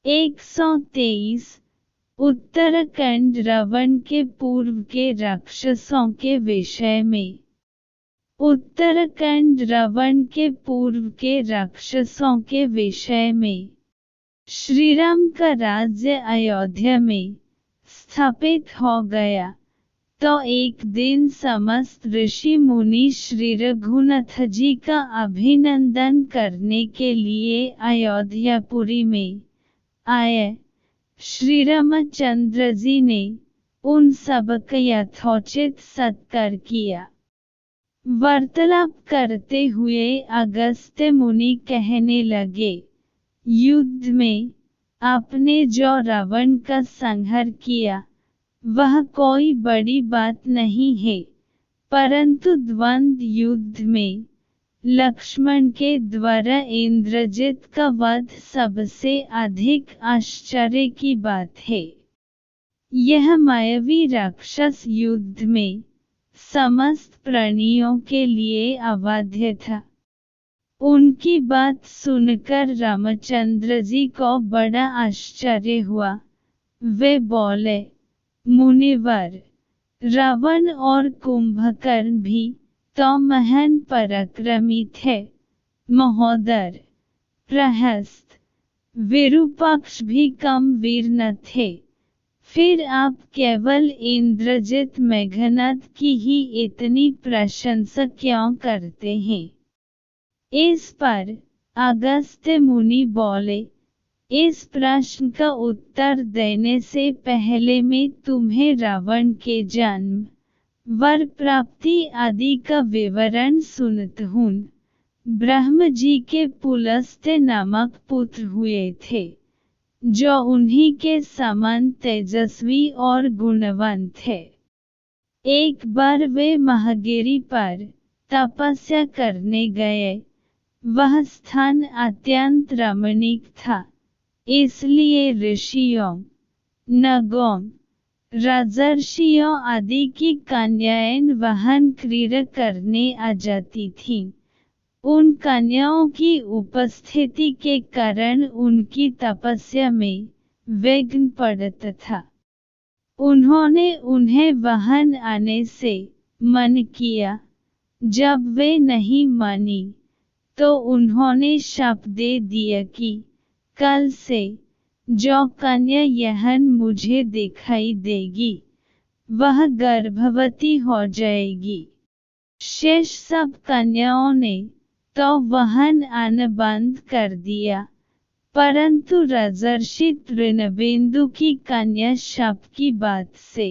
123 उत्तराखंड रावण के पूर्व के राक्षसों के विषय में। उत्तराखंड रावण के पूर्व के राक्षसों के विषय में। श्रीराम का राज्य अयोध्या में स्थापित हो गया तो एक दिन समस्त ऋषि मुनि श्री रघुनाथ जी का अभिनंदन करने के लिए अयोध्यापुरी में आए। श्री रामचंद्र जी ने उन सबका यथोचित सत्कार किया। वार्तालाप करते हुए अगस्त्य मुनि कहने लगे, युद्ध में आपने जो रावण का संहार किया वह कोई बड़ी बात नहीं है, परंतु द्वंद्व युद्ध में लक्ष्मण के द्वारा इंद्रजित का वध सबसे अधिक आश्चर्य की बात है। यह मायावी राक्षस युद्ध में समस्त प्राणियों के लिए अबाध्य था। उनकी बात सुनकर रामचंद्र जी को बड़ा आश्चर्य हुआ। वे बोले, मुनिवर, रावण और कुंभकर्ण भी तो महान पराक्रमी थे। महोदर, प्रहस्त, विरूपाक्ष भी कम वीर न थे, फिर आप केवल इंद्रजित मेघनाद की ही इतनी प्रशंसा क्यों करते हैं? इस पर अगस्त्य मुनि बोले, इस प्रश्न का उत्तर देने से पहले मैं तुम्हें रावण के जन्म, वर प्राप्ति आदि का विवरण सुनाता हूँ। ब्रह्म जी के पुलस्त्य नामक पुत्र हुए थे, जो उन्हीं के समान तेजस्वी और गुणवान थे। एक बार वे महागिरी पर तपस्या करने गए। वह स्थान अत्यंत रमणीक था, इसलिए ऋषियों, नगों, राजर्षियों आदि की कन्याएं वहां क्रीड़ा करने आ जाती थीं। उन कन्याओं की उपस्थिति के कारण उनकी तपस्या में विघ्न पड़ता था। उन्होंने उन्हें वहां आने से मन किया। जब वे नहीं मानी तो उन्होंने शाप दे दिया कि कल से जो कन्या यहाँ मुझे दिखाई देगी वह गर्भवती हो जाएगी। शेष सब कन्याओं ने तो वहां आना बंद कर दिया, परंतु राजर्षि तृणबिंदु की कन्या शाप की बात से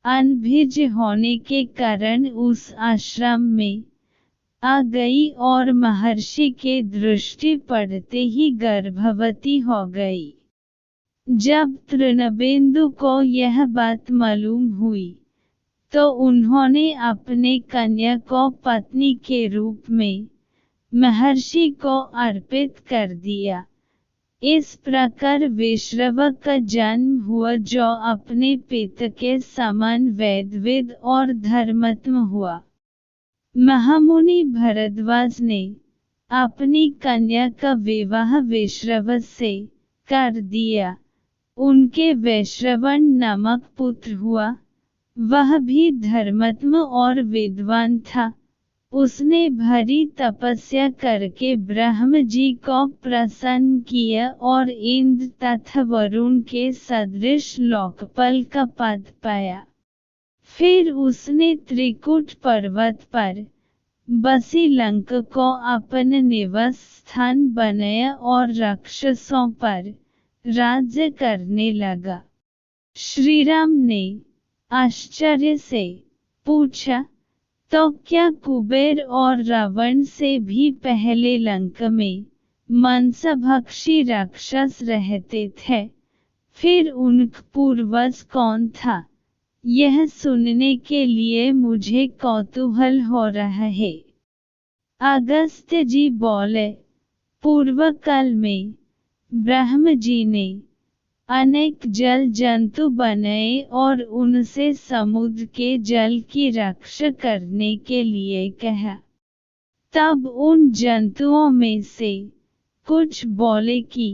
अनभिज होने के कारण उस आश्रम में आ गई और महर्षि के दृष्टि पड़ते ही गर्भवती हो गई। जब तृणबिंदु को यह बात मालूम हुई तो उन्होंने अपने कन्या को पत्नी के रूप में महर्षि को अर्पित कर दिया। इस प्रकार विश्रवा का जन्म हुआ, जो अपने पिता के समान वेदविद और धर्मात्मा हुआ। महामुनि भरद्वाज ने अपनी कन्या का विवाह विश्रवा से कर दिया। उनके वैश्रवण नामक पुत्र हुआ। वह भी धर्मात्मा और विद्वान था। उसने भारी तपस्या करके ब्रह्म जी को प्रसन्न किया और इंद्र तथा वरुण के सदृश लोकपाल का पद पाया। फिर उसने त्रिकुट पर्वत पर बसी लंका को अपना निवास स्थान बनाया और राक्षसों पर राज्य करने लगा। श्रीराम ने आश्चर्य से पूछा, तो क्या कुबेर और रावण से भी पहले लंका में मांसभक्षी राक्षस रहते थे? फिर उनका पूर्वज कौन था? यह सुनने के लिए मुझे कौतूहल हो रहा है। अगस्त्य जी बोले, पूर्व काल में ब्रह्म जी ने अनेक जल जंतु बनाए और उनसे समुद्र के जल की रक्षा करने के लिए कहा। तब उन जंतुओं में से कुछ बोले कि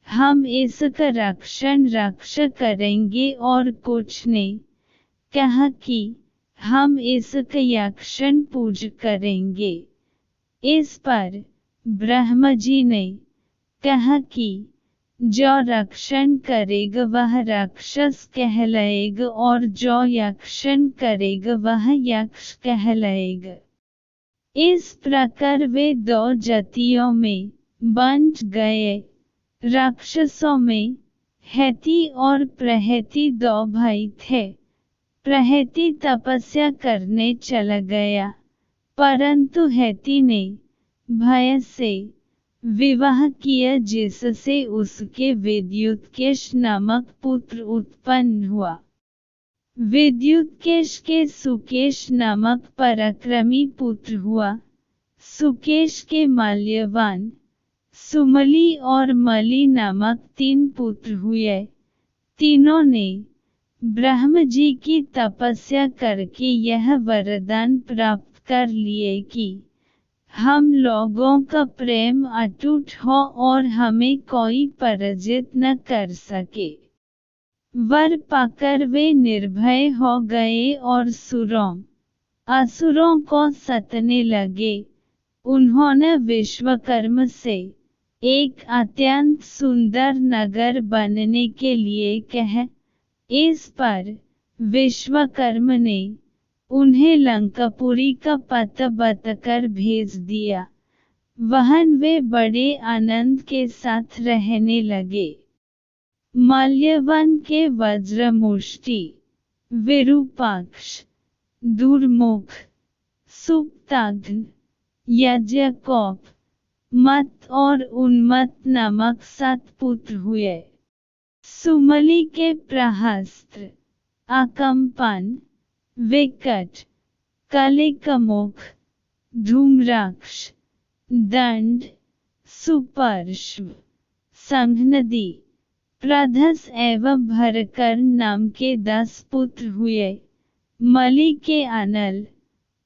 हम इसका रक्ष करेंगे और कुछ नहीं। कहा कि हम इसका यक्षण पूज करेंगे। इस पर ब्रह्मा जी ने कहा कि जो रक्षण करेगा वह राक्षस कहलाएगा और जो यक्षण करेगा वह यक्ष कहलाएगा। इस प्रकार वे दो जातियों में बंट गए। राक्षसों में हैती और प्रहैती दो भाई थे। प्रहैती तपस्या करने चला गया, परंतु हैती ने भय से विवाह किया जिससे उसके विद्युत्केश नामक पुत्र उत्पन्न हुआ। विद्युत्केश के सुकेश नामक पराक्रमी पुत्र हुआ। सुकेश के माल्यवान, सुमली और मली नामक 3 पुत्र हुए। तीनों ने ब्रह्म जी की तपस्या करके यह वरदान प्राप्त कर लिए कि हम लोगों का प्रेम अटूट हो और हमें कोई पराजित न कर सके। वर पाकर वे निर्भय हो गए और असुरों को सतने लगे। उन्होंने विश्वकर्मा से एक अत्यंत सुंदर नगर बनने के लिए कहा। इस पर विश्वकर्मा ने उन्हें लंकापुरी का पता बताकर भेज दिया। वहां वे बड़े आनंद के साथ रहने लगे। माल्यवान के वज्रमुष्टि, विरूपाक्ष, दुर्मुख, सुप्ताग्न, यज्ञकोप, मत और उन्मत्त नामक 7 पुत्र हुए। सुमली के प्रहस्त्र, अकम्पन, विकट, कलिकमुख, धूम्राक्ष, दंड, सुपर्श्व, संघनदी, प्रधस एवं भरकर्ण नाम के 10 पुत्र हुए। मली के अनल,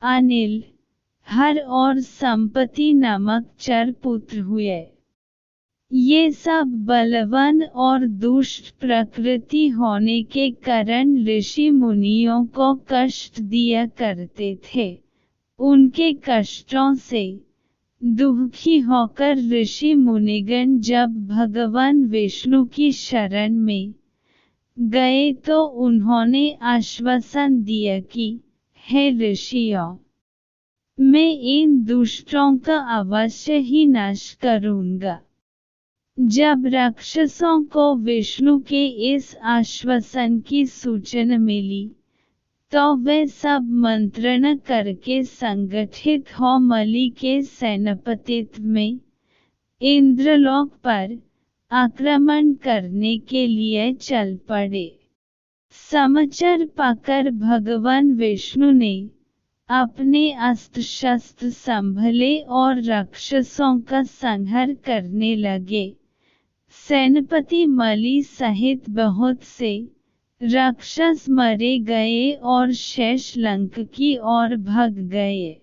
अनिल, हर और संपत्ति नामक 4 पुत्र हुए। ये सब बलवान और दुष्ट प्रकृति होने के कारण ऋषि मुनियों को कष्ट दिया करते थे। उनके कष्टों से दुखी होकर ऋषि मुनिगण जब भगवान विष्णु की शरण में गए तो उन्होंने आश्वासन दिया कि हे ऋषियों, मैं इन दुष्टों का अवश्य ही नाश करूंगा। जब राक्षसों को विष्णु के इस आश्वासन की सूचना मिली तो वे सब मंत्रणा करके संगठित हो मली के सेनापतित्व में इंद्रलोक पर आक्रमण करने के लिए चल पड़े। समाचार पाकर भगवान विष्णु ने अपने अस्त्र शस्त्र संभले और राक्षसों का संहार करने लगे। सेनापति मली सहित बहुत से राक्षस मारे गए और शेष लंका की ओर भाग गए।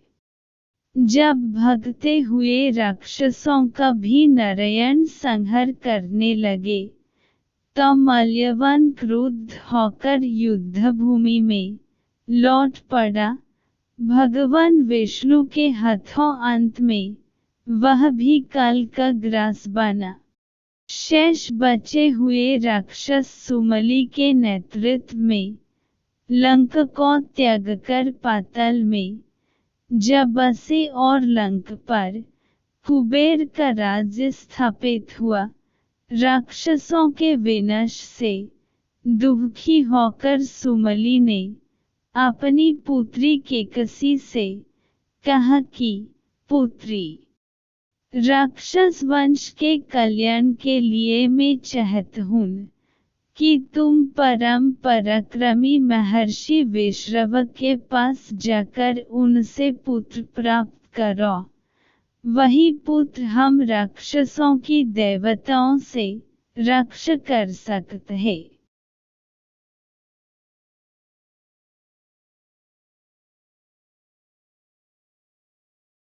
जब भागते हुए राक्षसों का भी नारायण संहार करने लगे तो माल्यवान क्रुद्ध होकर युद्धभूमि में लौट पड़ा। भगवान विष्णु के हाथों अंत में वह भी काल का ग्रास बना। शेष बचे हुए राक्षस सुमली के नेतृत्व में लंका को त्यागकर पाताल में जा बसे और लंका पर कुबेर का राज्य स्थापित हुआ। राक्षसों के विनाश से दुखी होकर सुमली ने अपनी पुत्री केकसी से कहा कि पुत्री, राक्षस वंश के कल्याण के लिए मैं चाहता हूँ कि तुम परम पराक्रमी महर्षि विश्रवा के पास जाकर उनसे पुत्र प्राप्त करो। वही पुत्र हम राक्षसों की देवताओं से रक्षा कर सकते हैं।